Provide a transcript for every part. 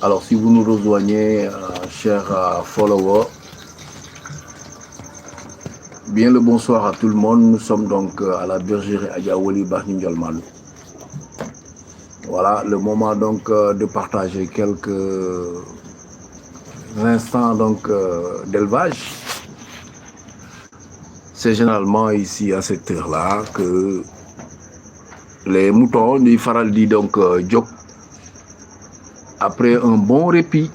Alors, si vous nous rejoignez, chers followers, bien le bonsoir à tout le monde. Nous sommes donc à la bergerie Adjawoli Barninjolman. Voilà, le moment donc de partager quelques instants donc d'élevage. C'est généralement ici à cette heure-là que les moutons du Faraldi donc jóg après un bon répit.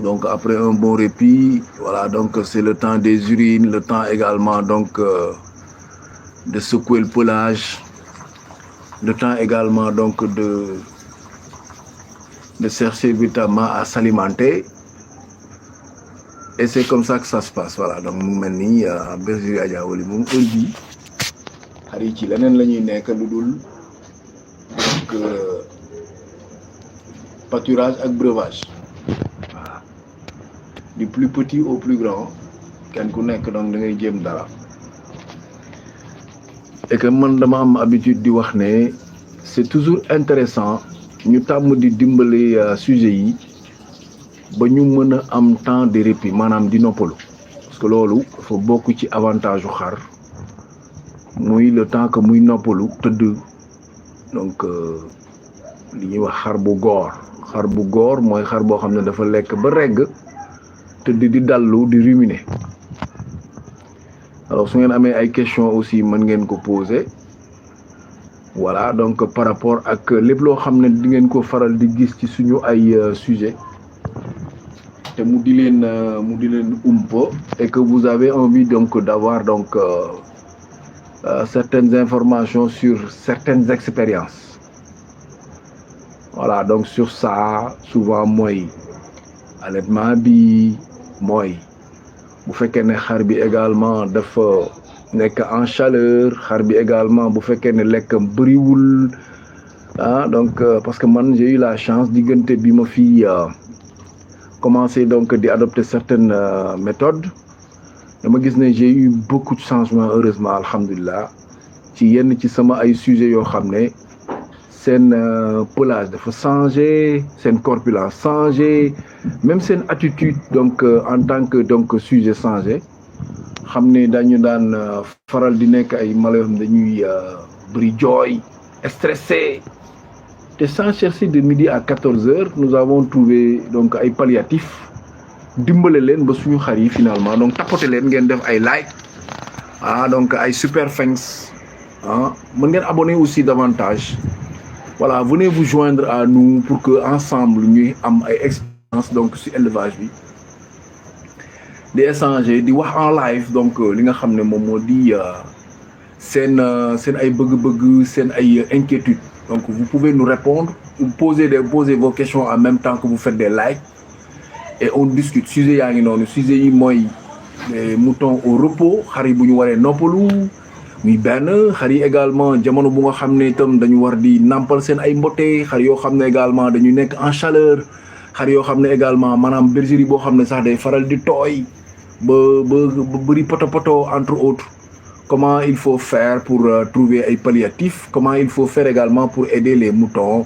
Donc après un bon répit, voilà, donc c'est le temps des urines, le temps également donc de secouer le pelage, le temps également donc de chercher véritablement à s'alimenter. Et c'est comme ça que ça se passe, voilà. Donc mu mel ni bergerie Adjawoli moom heure bii xar yi ci leneen la ñuy nekk lu dul donc pâturage ak breuvage. Voilà. Du plus petit au plus grand kenn ku nekk donc da ngay jéem dara. Et que man dama am habitude di wax ne c'est toujours intéressant ñu tàmm di dimbali sujet yi ba ñu mën a am temps de répit maanaam di noppalu parce que loolu dafa bokk ci avantage u xar muy le temps que muy noppalu tëdd donc li ñuy wax xar bu góor mooy xar boo xam ne dafa lekk ba regg tëdd di dallu di ruminer. Alors su ngeen amee ay questions aussi mën ngeen ko poser voilà donc par rapport ak lépp loo xam ne di ngeen ko faral di gis ci suñu ay sujet te mu di leen umpa et que vous avez envie donc d'avoir donc certaines informations sur certaines expériences. Voilà, donc sur ça souvent mooy allaitement bi mooy bu fekkee ne xar bi également dafa nekk en chaleur, xar bi également bu fekkee ne lekkam bëriwul donc parce que man j'ai eu la chance diggante bi ma fi commencé donc di adopter certaines méthodes dama gis ne j'ai eu beaucoup de changements heureusement alhamdulilah ci yenn ci sama ay sujets yoo xam ne seen pelage dafa changé, seen corpulence changé, même seen attitude donc en tant que donc sujet changé xam ne dañu daan faral di nekk ay mala yoo xam dañuy bëri jooy stressé te sans chercher de midi à 14h nous avons trouvé donc ay palliatifs dimbale leen ba suñu xar yi finalement donc tapoter leen ngeen def ay like donc ay super thanks mën ngeen abonner aussi davantage. Voilà, venez vous joindre à nous pour que ensemble ñuy am ay expérience donc ci élevage bi di échanger di wax en live donc li nga xam ne moom moo di seen ay bëgg-bëgg seen ay inquiétudes. Donc vous pouvez nous répondre, vous poser vos questions en même temps que vous faites des likes et on discute. Sujet yaa ngi noonu sujet yi mooy les moutons au repos xar yi bu ñu waree noppalu muy benn xar yi également jamono bu nga xam ne itam dañu war di nampal seen ay mbote xar yoo xam ne également dañu nekk en chaleur xar yoo xam ne également maanaam bergerie boo xam ne sax day faral di tooy ba bëri poto entre autres. Comment il faut faire pour trouver ay palliatifs, comment il faut faire également pour aider les moutons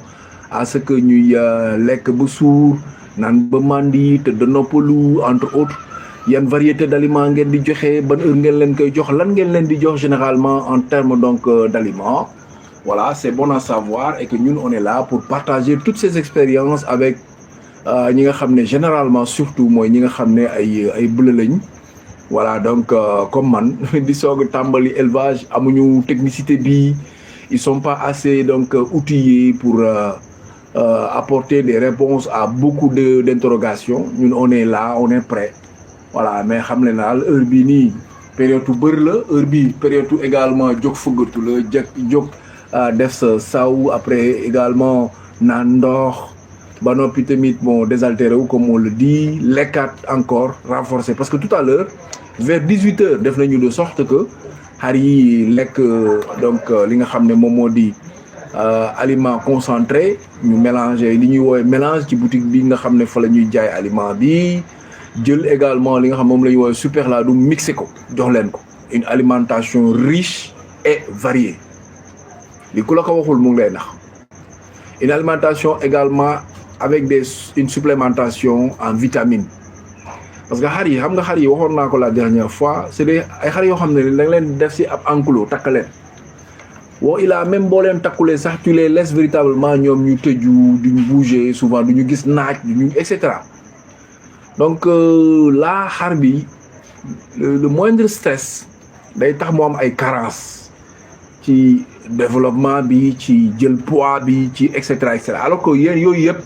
à ce que ñuy lekk ba suur naan ba mandi te de noppalu entre autres. Yan variété d'aliments ngeen di joxe ban heure ngeen leen koy jox lan ngeen leen di jox généralement en termes donc d'aliments. Voilà, c'est bon à savoir et que ñun on est là pour partager toutes ces expériences avec ñi nga xam ne généralement surtout mooy ñi nga xam ne ay bleu lañ. Voilà, donc comme man di soog tàmbali élevage amuñu technicité bi ils sont pas assez donc outillés pour apporter des réponses à beaucoup d'interrogations. Ñun on est là, on est prêt. Voilà, mais xam leen daal heure bii nii période u bëri la heure bii période u également jóg fëggatu la jóg def sa saw après également naan ndox ba noppi tamit bon désaltéré wu comme on le dit lekkaat encore renforcer parce que tout à l'heure vers 18h def nañu de sorte que xar yi lekk donc li nga xam ne moom moo di aliment concentré ñu mélanger li ñuy woowee mélange ci boutique bi nga xam ne fa la ñuy jaay aliment bi jël également li nga xam moom la ñuy woowee super laadum mixé ko jox leen ko une alimentation riche et variée li ku la ko waxul mu ngi lay nax une alimentation également avec une supplémentation en vitamines. Parce que xar yi xam nga xar yi waxoon naa ko la dernière fois c'est des ay xar yoo xam ne da nga leen def si ab enclos takk leen woo il a même boo leen takkulee sax tu les laisses véritablement ñoom ñu tëju duñu bouger souvent duñu gis naaj duñu et cetera donc là xar bi le moindre stress day tax mu am ay carence ci développement bi ci jël poids bi ci et cetera alors que yéen yooyu yëpp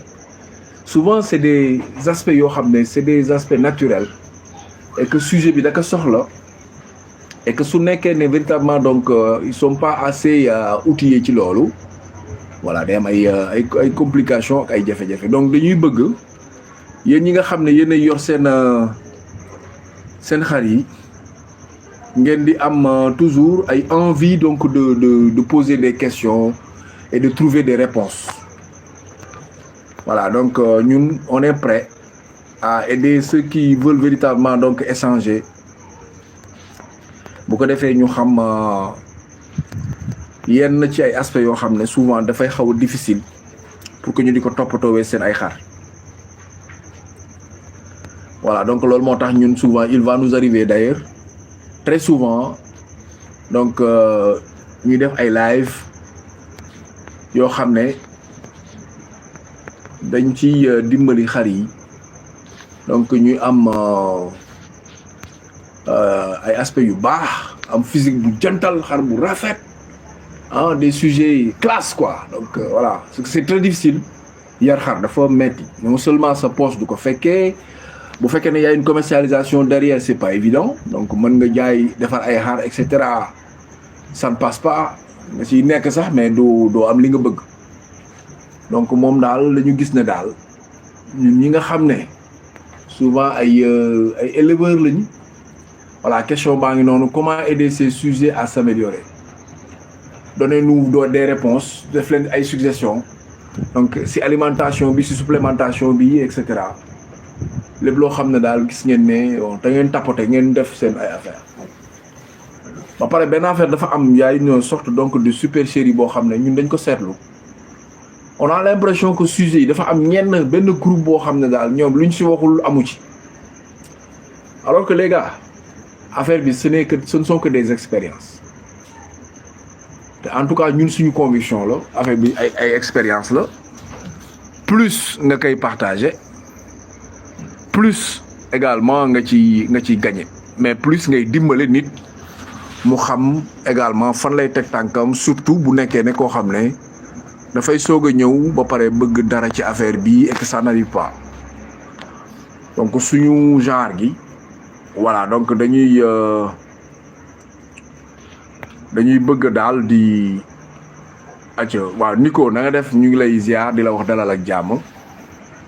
souvent c'est des aspects yoo xam ne c'est des aspects naturels et que sujet bi da ko soxla et que su nekkee ne véritablement donc ils sont pas assez outillés ci loolu voilà day am ay complications ak ay jafe-jafe donc dañuy bëgg yéen ñi nga xam ne yéen a yor seen xar yi ngeen di am toujours ay envie donc de poser des questions et de trouver des réponses voilà donc ñun on est prêt à aider ceux qui veulent véritablement donc échanger bu ko defee ñu xam yenn ci ay aspects yoo xam ne souvent dafay xaw a difficile pour que ñu di ko toppatoowee seen ay xar voilà donc loolu moo tax ñun souvent il va nous arriver d'ailleurs très souvent donc ñuy def ay live yoo xam ne dañ ci dimbali xar yi donc ñuy am ay aspects yu baax am physique bu jantal xar bu rafet des sujets classe quoi donc voilà c'est très difficile yar xar dafa metti non seulement sa poche du ko fekkee bu fekkee ne y a une commercialisation derrière c'est pas évident donc mën nga jaay defar ay xar et cetera ça ne passe pas nga ciy nekk sax mais doo am li nga bëgg donc moom daal la ñu gis ne daal ñun ñi nga xam ne souvent ay éleveurs lañu voilà question baa ngi noonu comment aider ces sujets à s'améliorer donnez-nous des réponses def leen ay suggestions donc si alimentation bi si supplémentation bi et cetera lépp loo xam ne daal gis ngeen ne da ngeen tapoter ngeen def seen ay affaire ba pare benn affaire dafa am yaay une sorte donc de supercherie boo xam ne ñun dañ ko seetlu on a l'impression que sujet yi dafa am benn groupe boo xam ne daal ñoom luñ si waxul amu ci alors que les gars affaire bi ce ne sont que des expériences te en tout cas ñun suñu conviction la affaire bi ay expérience la plus nga koy partager plus également nga ciy gagner mais plus ngay dimbale nit mu xam également fan lay teg tànkam surtout bu nekkee ne koo xam ne dafay soog a ñëw ba pare bëgg dara ci affaire bi et que ça n'arrive pas donc suñu genre gi voilà donc dañuy bëgg daal di acca waaw Nico na nga def ñu ngi lay ziar di la wax dalal ak jàmm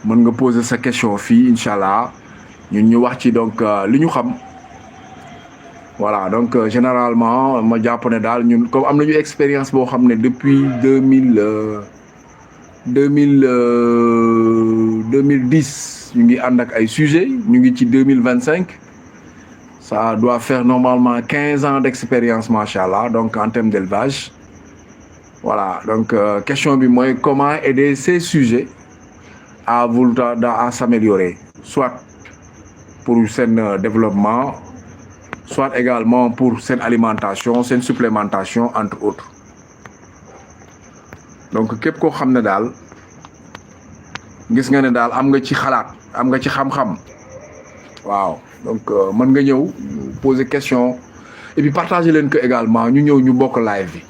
mën nga poser sa question fii incha allah ñun ñu wax ci donc li ñu xam voilà donc généralement ma jàpp ne daal ñun comme am nañu expérience boo xam ne depuis 2010 ñu ngi ànd ak ay sujets ñu ngi ci 2025 ça doit faire normalement 15 ans d'expérience machallah donc en termes d'élevage voilà donc question bi mooy comment aider ces sujets à s'améliorer soit pour seen développement soit également pour seen alimentation seen supplémentation entre autres donc képp koo xam ne daal gis nga ne daal am nga ci xalaat am nga ci xam-xam waaw donc mën nga ñëw poser question et puis partager leen ko également ñu ñëw ñu bokk live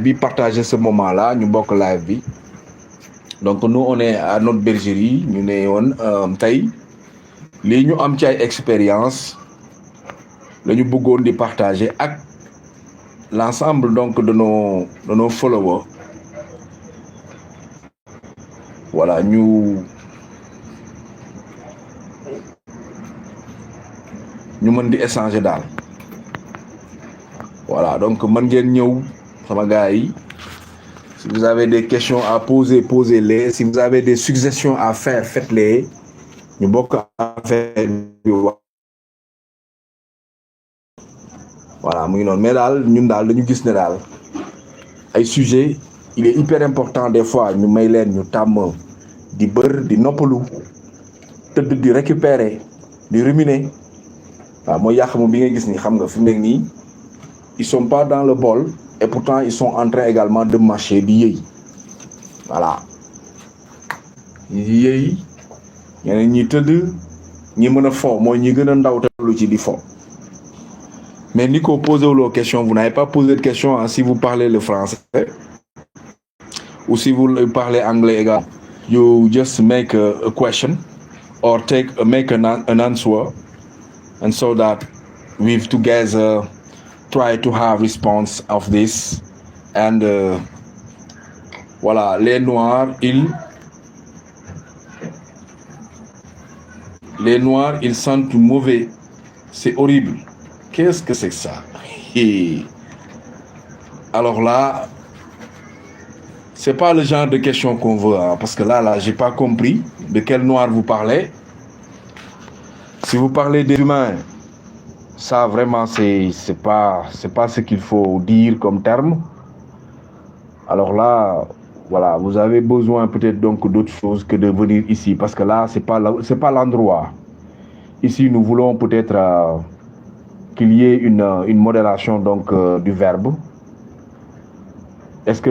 bi partager ce moment là ñu bokk live bi donc nous on est à notre bergerie ñu ne woon tey lii ñu am ci ay expérience la ñu bëggoon di partager ak l'ensemble donc de nos followers voilà ñu mën di échanger daal voilà donc mën ngeen ñëw sama gars yi si vous avez des questions à poser posez-les si vous avez des suggestions à faire faites-les ñu bokk affaire bi voilà mu ngi noonu mais daal ñun daal dañu gis ne daal ay sujets il est hyper important des fois ñu may leen ñu tàmm di bër di noppalu tëdd di récupérer di ruminer waaw mooy yàq moom bi nga gis ni xam nga fi mu nekk nii ils sont pas dans le bol et pourtant ils sont en train également de marcher di yëy voilà di yëy ñeneen ñi tëdd ñi mën a fo mooy ñi gën a ndaw te lu ci di fo. Mais Nico, posez-vous la question. Vous n'avez pas posé de question hein, si vous parlez le français ou si vous parlez anglais également. You just make a question or make an answer, and so that we've together try to have response of this. And voilà, les noirs, ils sentent mauvais. C'est horrible. Qu'est-ce que c'est que ça? Et alors là, c'est pas le genre de question qu'on veut, hein, parce que là, j'ai pas compris de quel noir vous parlez. Si vous parlez des humains, ça vraiment c'est pas ce qu'il faut dire comme terme. Alors là, voilà, vous avez besoin peut-être donc d'autre chose que de venir ici, parce que là, c'est pas l'endroit. Ici, nous voulons peut-être qu'il y ait une modération donc du verbe. Est-ce que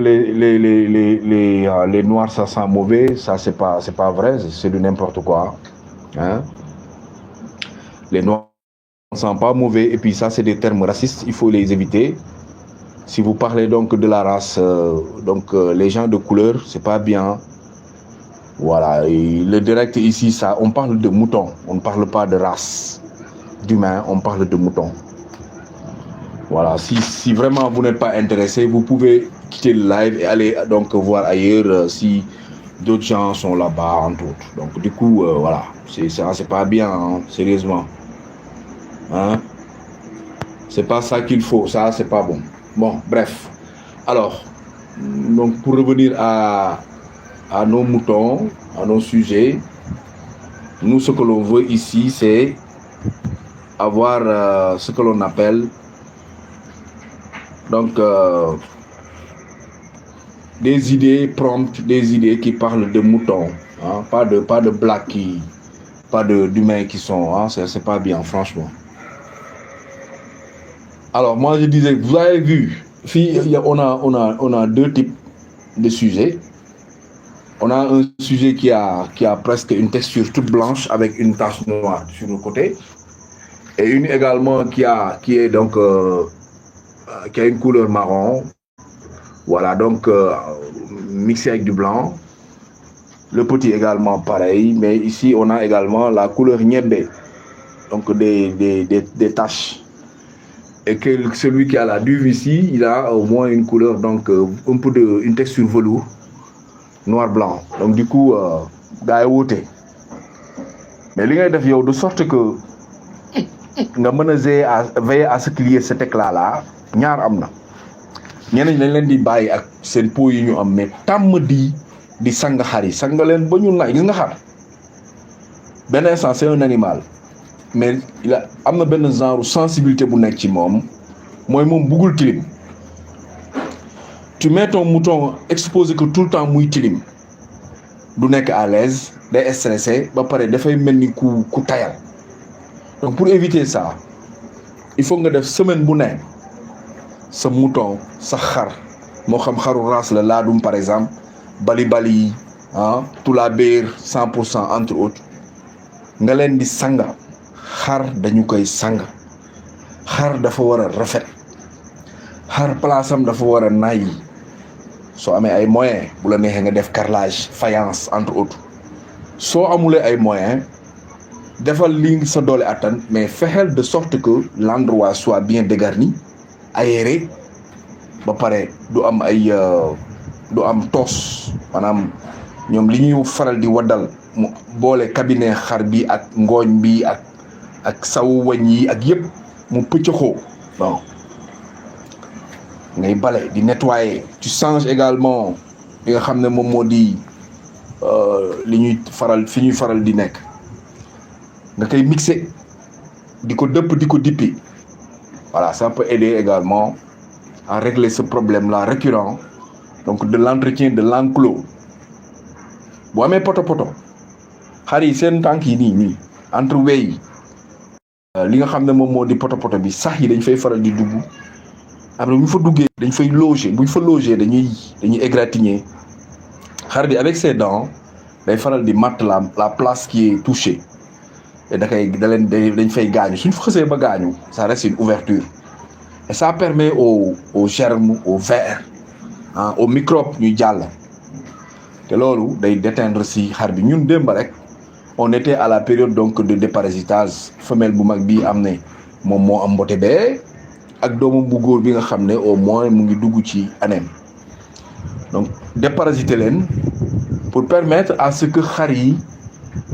les noirs ça sent mauvais? Ça c'est pas vrai, c'est de n'importe quoi. Hein? Les noirs ne sentent pas mauvais et puis ça c'est des termes racistes, il faut les éviter. Si vous parlez donc de la race, les gens de couleur, c'est pas bien. Voilà, et le direct ici, ça, on parle de moutons, on ne parle pas de race. D'humains, on parle de moutons. Voilà, si vraiment vous n'êtes pas intéressé, vous pouvez quitter le live et aller donc voir ailleurs si d'autres gens sont là-bas, entre autres. Donc du coup, voilà, c'est pas bien, hein, sérieusement. Hein? C'est pas ça qu'il faut, ça c'est pas bon. Bon, bref. Alors, donc pour revenir à nos moutons, à nos sujets, nous ce que l'on veut ici, c'est avoir ce que l'on appelle donc des idées promptes, des idées qui parlent de moutons, hein, pas de blacks pas d'humains qui sont, hein, c'est pas bien franchement. Alors moi je disais, vous avez vu, on a deux types de sujets. On a un sujet qui a presque une texture toute blanche avec une tache noire sur le côté. Et une également qui a une couleur marron. Voilà, donc mixé avec du blanc. Le petit également pareil, mais ici on a également la couleur niébé, donc des taches. Et que celui qui a la duve ici, il a au moins une couleur, donc un peu une texture velours, noir-blanc. Donc du coup, gars yi mais li ngay def yow de sorte que nga mën a veiller à ce qu'il y ait cet éclat là ñaar am na ñeneen dañ leen di bàyyi ak seen peau yi ñu am mais tàmm di sang xar yi sang leen ba ñu naaj gis nga xar benn instant c'est un animal mais am na benn genre sensibilité bu nekk ci moom mooy moom buggul tilim. Tu mets ton mouton exposé que tout le temps muy tilim du nekk à l'aise day stressé ba pare dafay mel ni ku tayal. Donc pour éviter ça il faut nga def semaine bu nekk sa mouton sa xar moo xam xaru race la laadum par exemple bali ah Toulabér 100% entre autres nga leen di sanga xar dañu koy sanga xar dafa war a rafet xar place am dafa war a naay soo amee ay moyens bu la neexee nga def carrelage faïence entre autres soo amulee ay moyens defal li sa doole attan mais fexeel de sorte que l'endroit soit bien dégarni aéré ba pare du am toos maanaam ñoom li ñuy faral di waddal mu boole cabinet xar bi ak ngooñ bi ak sawu wañ yi ak yëpp mu pëccëxoo bon ngay bale di nettoyer. Tu changes également li nga xam ne moom moo di li ñuy faral di nekk nga koy mixer di ko dëpp di ko dippi. Voilà, ça peut aider également à régler ce problème là récurrent donc de l'entretien de l'enclos boo amee poto xar yi seen tànk yi nii entre wey yi li nga xam ne moom moo di poto bi sax yi dañ fay faral di dugg après bu ñu fa duggee dañ fay loger bu ñu fa loger dañuy égratigner xar bi avec ses dents day faral di matt la place qui est touchée et dañ fay gaañu suñ fa xësee ba gaañu ça reste une ouverture et ça permet aux germes aux vers aux microbes ñuy jàll te loolu day déteindre si xar bi. Ñun démb rek on était à la période donc de déparasitage femelle bu mag bii am ne moom moo am mbote bee ak doomam bu góor bi nga xam ne au moins mu ngi dugg ci anem donc déparasiter leen pour permettre à ce que xar yi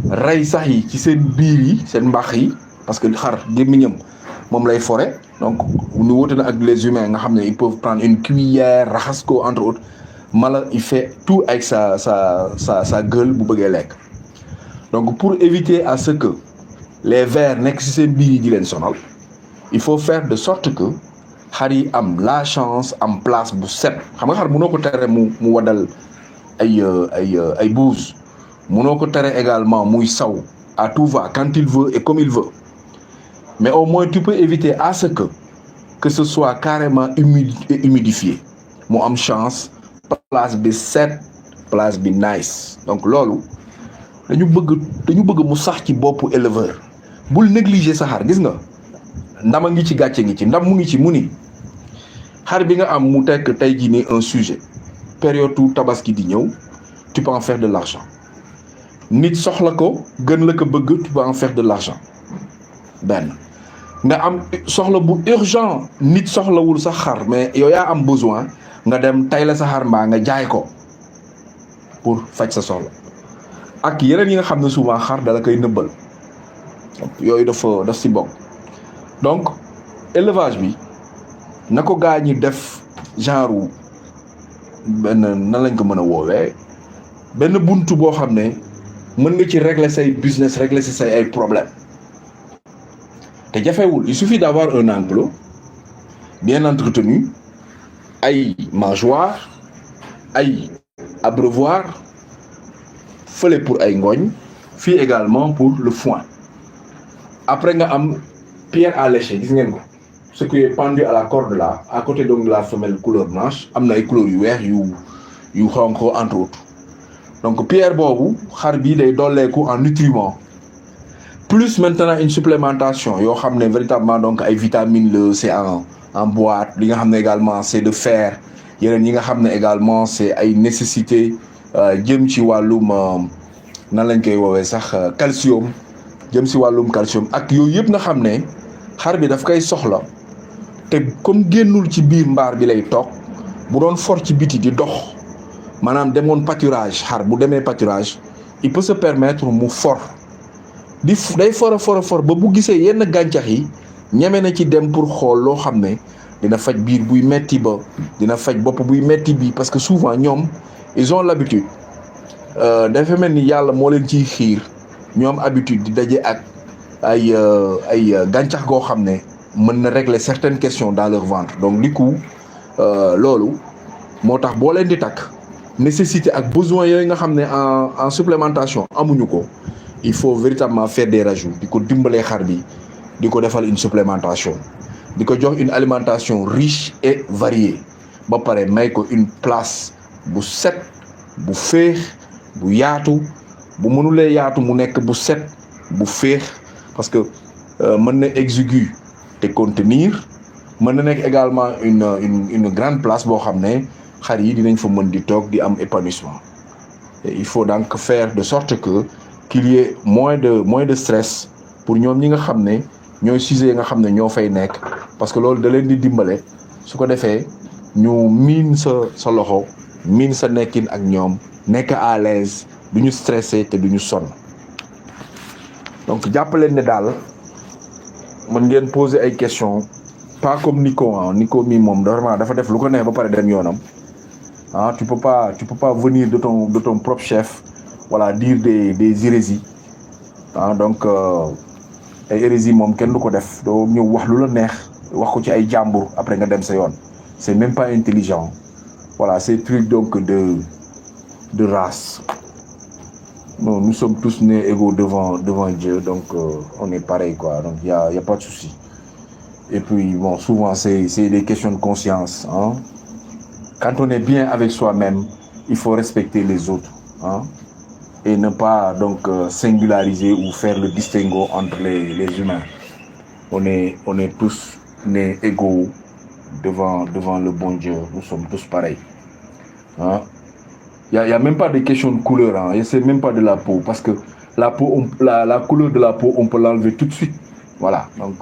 rey sax yi ci seen biir yi seen mbax yi parce que xar gémmiñam moom lay fore donc ñu wute na ak les humains nga xam ne ils peuvent prendre une cuillère raxas ko entre autres mala il fait tout avec sa gueule bu bëggee lekk. Donc pour éviter à ce que les vers nekk ci seen biir yi di leen sonal il faut faire de sorte que xar yi am la chance am place bu set xam nga xar mënoo ko tere mu waddal ay bouse mënoo ko tere également muy saw à tout va quand il veut et comme il veut mais au moins tu peux éviter à ce que ce soit carrément humidifié mu am chance place bi set place bi nice donc loolu dañu bëgg mu sax ci boppu éleveur bul négliger sa xar gis nga ndama ngi ci gàcce ngi ci ndam mu ngi ci mu ni xar bi nga am mu tekk tey jii nii un sujet période tabaski di ñëw tu peux en faire de l'argent nit soxla ko gën la ko bëgg tu peux en faire de l'argent benn nga am soxla bu urgent nit soxlawul sa xar mais yow yaa am besoin nga dem tay la sa xar mbaa nga jaay ko pour faj sa soxla ak yeneen yi nga xam ne souvent xar dala koy nëbbal yooyu daf si bokk donc élevage bi na ko gaa ñi def genre benn nan lañ ko mën a woowee benn buntu boo xam ne mën nga ci régler say business régler si say ay problème te jafewul il suffit d'avoir un enclos bien entretenu ay mangeoire ay abreuvoir fële pour ay ngooñ fii également pour le foin après nga am pierre à lécher gis ngeen ko ce qui est pendu à la corde là à côté donc de la femelle couleur blanche am na ay couleurs yu weex yu xonq entre autres donc pierre boobu xar bi day dolleeku en nutriments plus maintenant une supplémentation yoo xam ne véritablement donc ay vitamines le c'est en boîte li nga xam ne également c'est de fer yeneen yi nga xam ne également c'est ay nécessité jëm ci wàllum nan lañ koy woowee sax calcium jëm si wàllum calcium ak yooyu yëpp nga xam ne xar bi daf koy soxla te comme génnul ci biir mbaar bi lay toog bu doon for ci biti di dox maanaam demoon pâturage xar bu demee pâturage il peut se permettre mu day for ba bu gisee yenn gàncax yi ñeme na ci dem pour xool loo xam ne dina faj biir buy metti ba dina faj bopp buy metti bi parce que souvent ñoom ils ont l'habitude dafa mel ni yàlla moo leen ciy xiir ñoom habitude di daje ak ay gàncax goo xam ne mën na régler certaines questions dans leur ventre donc du coup loolu moo tax boo leen di takk nécessité ak besoin yooyu nga xam ne en supplémentation amuñu ko il faut véritablement faire des rajouts di ko dimbalee xar bi di ko defal une supplémentation di ko jox une alimentation riche et variée ba pare may ko une place bu set bu féex bu yaatu bu mënulee yaatu mu nekk bu set bu féex parce que mën na exigu te contenir mën na nekk également une grande place boo xam ne xar yi dinañ fa mën di toog di am épanouissement et il faut donc faire de sorte que qu'il y ait moins de stress pour ñoom ñi nga xam ne ñooy sujet nga xam ne ñoo fay nekk parce que loolu da leen di dimbale su ko defee ñu miin sa loxo miin sa nekkin ak ñoom nekk à l'aise du ñu stressé te du ñu sonn donc jàppaleen ne daal mën ngeen poser ay questions pas comme Nico mi moom vraiment dafa def lu ko neex ba pare dem yoonam tu peux pas venir de ton propre chef voilà dire des hérésies donc ay hérésies moom kenn du ko def doo ñëw wax lu la neex wax ko ci ay jàmbur après nga dem sa yoon c'est même pas intelligent voilà, ces trucs donc de race. Non, nous sommes tous nés égaux devant Dieu, donc on est pareil, quoi. Donc y a pas de souci. Et puis, bon, souvent, c'est des questions de conscience. Hein. Quand on est bien avec soi-même, il faut respecter les autres. Hein, et ne pas donc singulariser ou faire le distinguo entre les humains. On est tous nés égaux devant le bon Dieu. Nous sommes tous pareils. Hein. Il y a même pas de question de couleur. Hein. C'est même pas de la peau. Parce que la peau, la couleur de la peau, on peut l'enlever tout de suite. Voilà. Donc,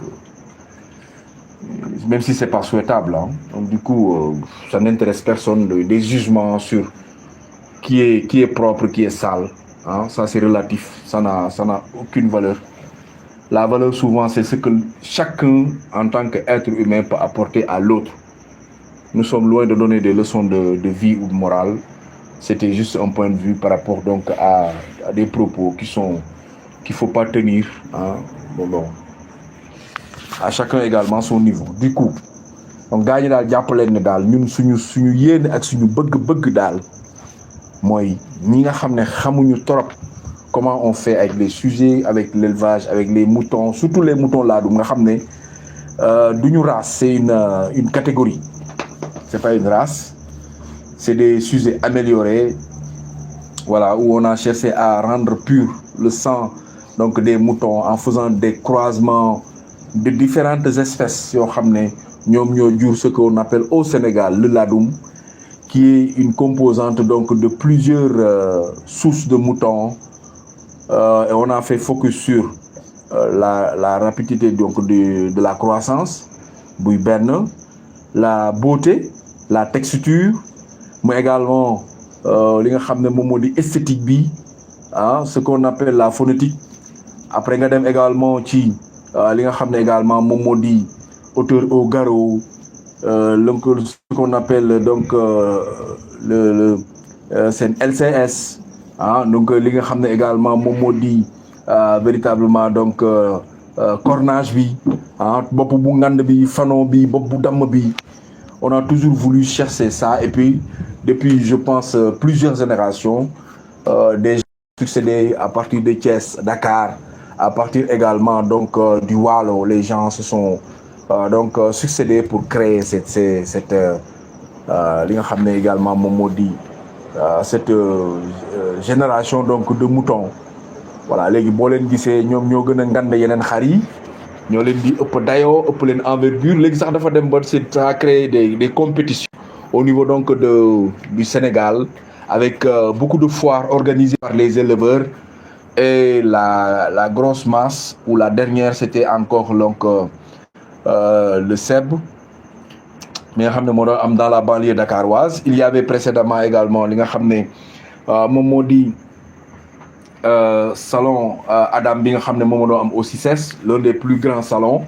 même si c'est pas souhaitable. Hein. Donc, du coup, ça n'intéresse personne des jugements sur qui est propre, qui est sale. Hein. Ça, c'est relatif. Ça n'a aucune valeur. La valeur, souvent, c'est ce que chacun, en tant qu'être humain, peut apporter à l'autre. Nous sommes loin de donner des leçons de vie ou de morale. C'était juste un point de vue par rapport donc à des propos qu'il faut pas tenir. Hein. Bon. À chacun également son niveau. Du coup, donc gars ñi daal jàppaleen ne daal ñun suñu yéene ak suñu bëgg-bëgg daal mooy ñi nga xam ne xamuñu trop comment on fait avec les sujets, avec l'élevage, avec les moutons, surtout les moutons laadum nga xam ne duñu race, c'est une catégorie. C'est pas une race. C'est des sujets améliorés, voilà, où on a cherché à rendre pur le sang donc des moutons en faisant des croisements de différentes espèces yoo xam ne ñoom ñoo jur ce qu'on appelle au Sénégal le ladoum, qui est une composante donc de plusieurs sources de moutons, et on a fait focus sur la rapidité donc de la croissance, buy benn, la beauté, la texture, mais également li nga xam ne moom moo di esthétique bi, ah, ce qu'on appelle la phonétique. Après nga dem également ci li nga xam ne également moom moo di hauteur au garrot, ce qu'on appelle donc c'est LCS, ah, donc li nga xam ne également moom moo di véritablement donc cornage bi, ah, bopp bu ngand bi, fanon bi, bopp bu damm bi. On a toujours voulu chercher ça, et puis depuis je pense plusieurs générations, des gens succédés à partir de Thiès, Dakar, à partir également donc du Waalo, les gens se sont donc succédés pour créer cette li nga xam ne également moom moo di cette génération donc de moutons. Voilà, léegi boo leen gisee ñoom ñoo gën a ngand yeneen xar yi, ñoo leen di ëpp dayoo, ëpp leen envergure. Léegi sax dafa dem ba ça a créé des compétitions au niveau donc du Sénégal, avec beaucoup de foires organisées par les éleveurs. Et la grosse masse, ou la dernière, c'était encore donc le SEB, mais nga xam ne moo doon am dans la banlieue dakaroise. Il y avait précédemment également li nga xam ne moom moo di salon Adam bi nga xam ne moom moo doon am au CICES, l'un des plus grands salons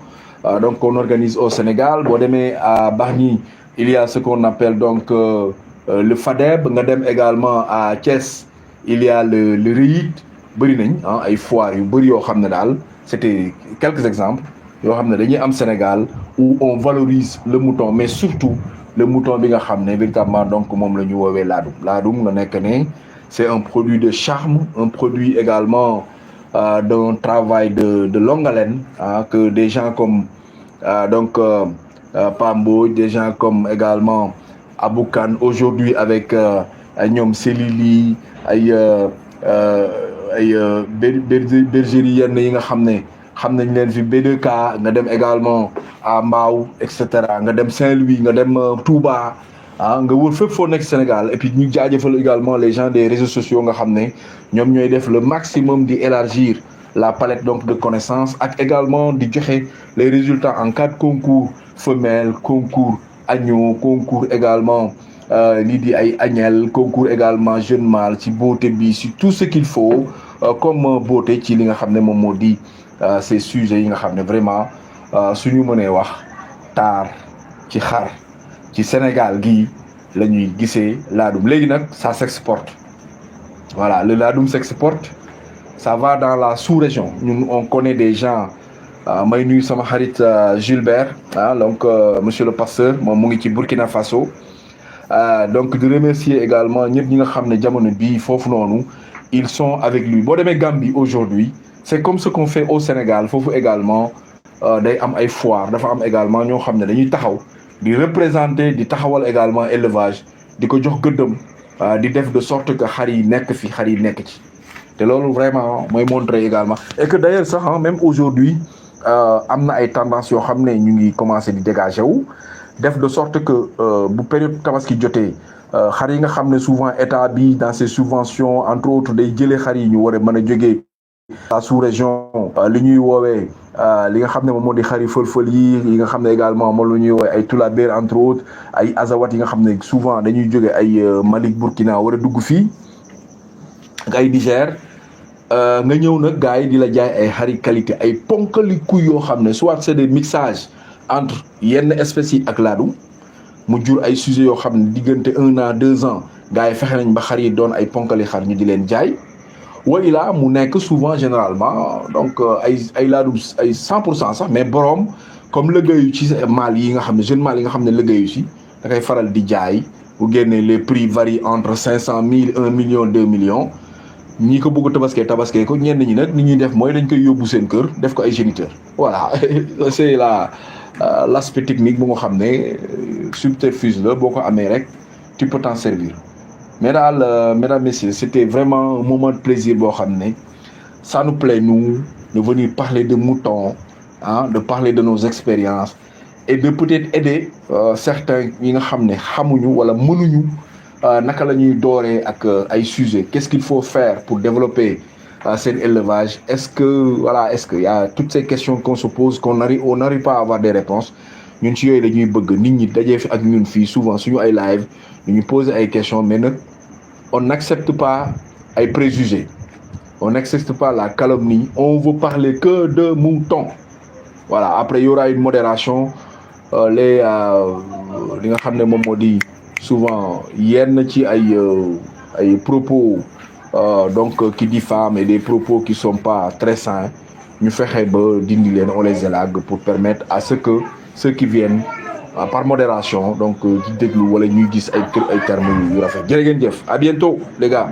donc qu'on organise au Sénégal. Boo demee à Bargny, il y a ce qu'on appelle donc le FADEB. Nga dem également à Thiès, il y a le REIT. Bëri nañ ay foires yu bëri yoo xam ne daal, c'était quelques exemples yoo xam ne dañuy am Sénégal, où on valorise le mouton, mais surtout le mouton bi nga xam ne véritablement donc moom la ñu woowee laadum nga nekk ne c'est un produit de charme, un produit également d'un travail de longue haleine, que des gens comme donc Pambo, des gens comme également Aboukan aujourd'hui avec ñoom Selili, ay bergerie yenn yi nga xam ne xam nañ leen fi B2K, nga dem également à Mbao, et cetera, nga dem Saint-Louis, nga dem Touba, nga wër fépp foo nekk Sénégal. Et puis ñu jaajëfal également les gens des réseaux sociaux nga xam ne ñoom ñooy def le maximum di élargir la palette donc de connaissances, ak également di joxe les résultats en cas de concours femelle, concours agneau, concours également lii di ay agnelle, concours également jeune mâle ci beauté bi, sur tout ce qu'il faut comme beauté ci li nga xam ne moom moo di ces sujets yi nga xam ne vraiment suñu mënee wax taar ci xar ci Sénégal gii la ñuy gisee laadum. Léegi nag ça s'exporte. Voilà, le laadum s'exporte, ça va dans la sous-région. Ñun on connaît des gens, may nuyu sama xarit Gilbert, donc monsieur le pasteur, moom mu ngi ci Burkina Faso. donc de remercier également ñëpp ñi nga xam ne jamono bii foofu noonu ils sont avec lui boo demee Gambie aujourd'hui c'est comme ce qu'on fait au Sénégal foofu également day am ay foire dafa am également ñoo xam ne dañuy taxaw di représenter di taxawal également élevage di ko jox gëddëm di def de sorte que xar yi nekk fi xar yi nekk ci te loolu vraiment mooy montrer également et que d'ailleurs sax même aujourd'hui am na ay tendances yoo xam ne ñu ngi commencer di dégager wu def de sorte que bu période tabaski jotee xar yi nga xam ne souvent état bi dans ses subventions entre autres day jëlee xar yi ñu war a mën a jógee la sous-région li ñuy woowee li nga xam ne moom moo di xari fël-fël yi nga xam ne également moom la ñuy woowee ay Toulabér entre autres ay Azawat yi nga xam ne souvent dañuy jóge ay Mali Burkina war a dugg fii ak ay Niger nga ñëw nag gars yi di la jaay ay xari qualité ay ponkali kuy yoo xam ne soit c'est des mixages entre yenn espèces yi ak laadum mu jur ay sujets yoo xam ne diggante 1 an 2 ans gars yi fexe nañ ba xar yi doon ay ponkali xar ñu di leen jaay wa ilaa mu nekk souvent généralement donc ay laadum ay 100% sax mais borom comme liggéeyu ci mâle yi nga xam ne jeune mâle yi nga xam ne liggéeyu si da koy faral di jaay bu génnee les prix varient entre 500 000 1 million 2 millions ñi ko bëgg tabaskee ko ñenn ñi nag ni ñuy def mooy dañ koy yóbbu seen kër def ko ay géniteur voilà c'est l'aspect technique bu nga xam ne subterfuge la boo ko amee rek tu peux t'en servir mais daal mesdames messieurs c'était vraiment un moment de plaisir boo xam ne ça nous plaît nous de venir parler de moutons de parler de nos expériences et de peut-être aider certains yi nga xam ne xamuñu wala mënuñu naka la ñuy dooree ak ay sujets qu'est-ce qu'il faut faire pour développer seen élevage est-ce que y a toutes ces questions qu'on se pose on n'arrive pas à avoir des réponses ñun ci yooyu dañuy bëgg nit ñi dajee fi ak ñun fii souvent suñu ay live ñu poser ay questions mais nag on n'accepte pas ay préjugés on n'accepte pas la calomnie on veut parler que de moutons voilà après il y aura une modération li nga xam ne moom moo di souvent yenn ci ay propos donc qui diffament et des propos qui sont pas très sains ñu fexe ba dindi leen on les élague pour permettre à ce que ceux qui viennent par modération donc di déglu wala ñuy gis ay termes yu rafet jërë ngeen jëf à bientôt les gars